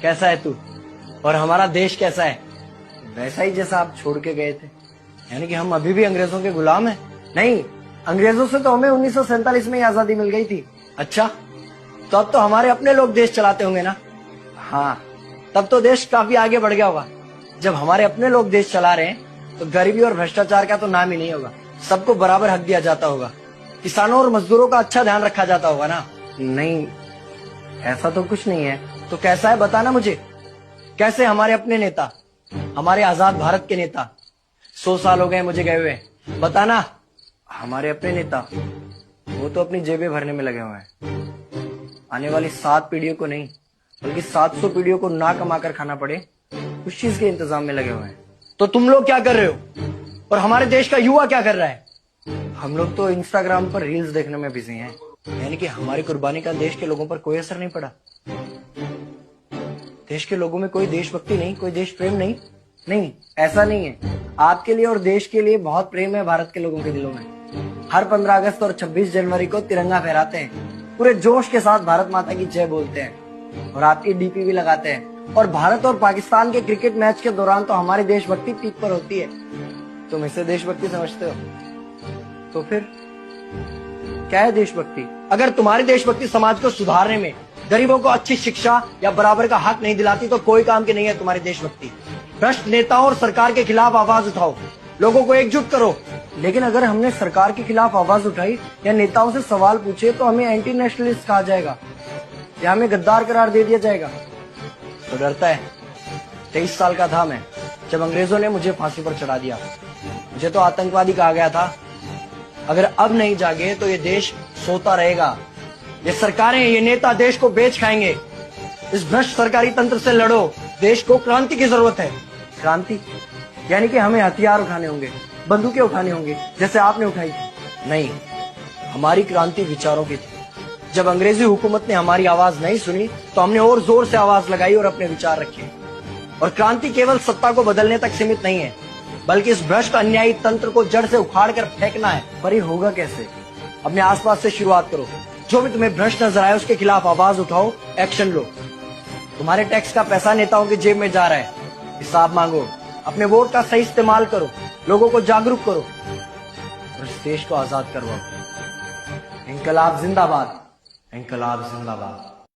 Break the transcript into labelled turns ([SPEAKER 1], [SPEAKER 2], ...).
[SPEAKER 1] कैसा है तू और हमारा देश कैसा है? वैसा ही जैसा आप छोड़ के गए थे। यानी कि हम अभी भी अंग्रेजों के गुलाम हैं? नहीं, अंग्रेजों से तो हमें 1947 में ही आजादी मिल गई थी। अच्छा, तो अब तो हमारे अपने लोग देश चलाते होंगे ना? हाँ, तब तो देश काफी आगे बढ़ गया होगा। जब हमारे अपने लोग देश चला रहे हैं तो गरीबी और भ्रष्टाचार का तो नाम ही नहीं होगा। सबको बराबर हक दिया जाता होगा, किसानों और मजदूरों का अच्छा ध्यान रखा जाता होगा ना? नहीं, ऐसा तो कुछ नहीं है। तो कैसा है बताना मुझे। कैसे हमारे अपने नेता, हमारे आजाद भारत के नेता, 100 साल हो गए मुझे गए हुए, बताना। हमारे अपने नेता वो तो अपनी जेबें भरने में लगे हुए हैं। आने वाली 7 पीढ़ियों को नहीं बल्कि 700 पीढ़ियों को ना कमा कर खाना पड़े उस चीज के इंतजाम में लगे हुए हैं। तो तुम लोग क्या कर रहे हो और हमारे देश का युवा क्या कर रहा है? हम लोग तो इंस्टाग्राम पर रील्स देखने में बिजी हैं। यानी कि हमारी कुर्बानी का देश के लोगों पर कोई असर नहीं पड़ा। देश के लोगों में कोई देशभक्ति नहीं, कोई देश प्रेम नहीं। नहीं, ऐसा नहीं है। आपके लिए और देश के लिए बहुत प्रेम है भारत के लोगों के दिलों में। हर 15 अगस्त और 26 जनवरी को तिरंगा फहराते हैं, पूरे जोश के साथ भारत माता की जय बोलते हैं और आपकी डीपी भी लगाते हैं। और भारत और पाकिस्तान के क्रिकेट मैच के दौरान तो हमारी देशभक्ति पीक पर होती है। तुम इसे देशभक्ति समझते हो? तो फिर क्या है देशभक्ति? अगर तुम्हारी देशभक्ति समाज को सुधारने में, गरीबों को अच्छी शिक्षा या बराबर का हक नहीं दिलाती तो कोई काम की नहीं है तुम्हारी देशभक्ति। भ्रष्ट नेताओं और सरकार के खिलाफ आवाज उठाओ, लोगों को एकजुट करो। लेकिन अगर हमने सरकार के खिलाफ आवाज उठाई या नेताओं से सवाल पूछे तो हमें एंटी नेशनलिस्ट कहा जाएगा या हमें गद्दार करार दे दिया जाएगा। तो डरता है? 23 साल का था मैं जब अंग्रेजों ने मुझे फांसी पर चढ़ा दिया। मुझे तो आतंकवादी कहा गया था। अगर अब नहीं जागे तो ये देश सोता रहेगा। ये सरकारें, ये नेता देश को बेच खाएंगे। इस भ्रष्ट सरकारी तंत्र से लड़ो। देश को क्रांति की जरूरत है। क्रांति यानी कि हमें हथियार उठाने होंगे, बंदूकें उठानी होंगी जैसे आपने उठाई थी। नहीं, हमारी क्रांति विचारों की थी। जब अंग्रेजी हुकूमत ने हमारी आवाज नहीं सुनी तो हमने और जोर से आवाज लगाई और अपने विचार रखे। और क्रांति केवल सत्ता को बदलने तक सीमित नहीं है, बल्कि इस भ्रष्ट अन्यायी तंत्र को जड़ से उखाड़ कर फेंकना है। पर ये होगा कैसे? अपने आसपास से शुरुआत करो। जो भी तुम्हें भ्रष्ट नजर आए उसके खिलाफ आवाज उठाओ, एक्शन लो। तुम्हारे टैक्स का पैसा नेताओं की जेब में जा रहा है, हिसाब मांगो। अपने वोट का सही इस्तेमाल करो, लोगों को जागरूक करो और इस देश को आजाद करवाओ। इंकलाब जिंदाबाद, इंकलाब जिंदाबाद।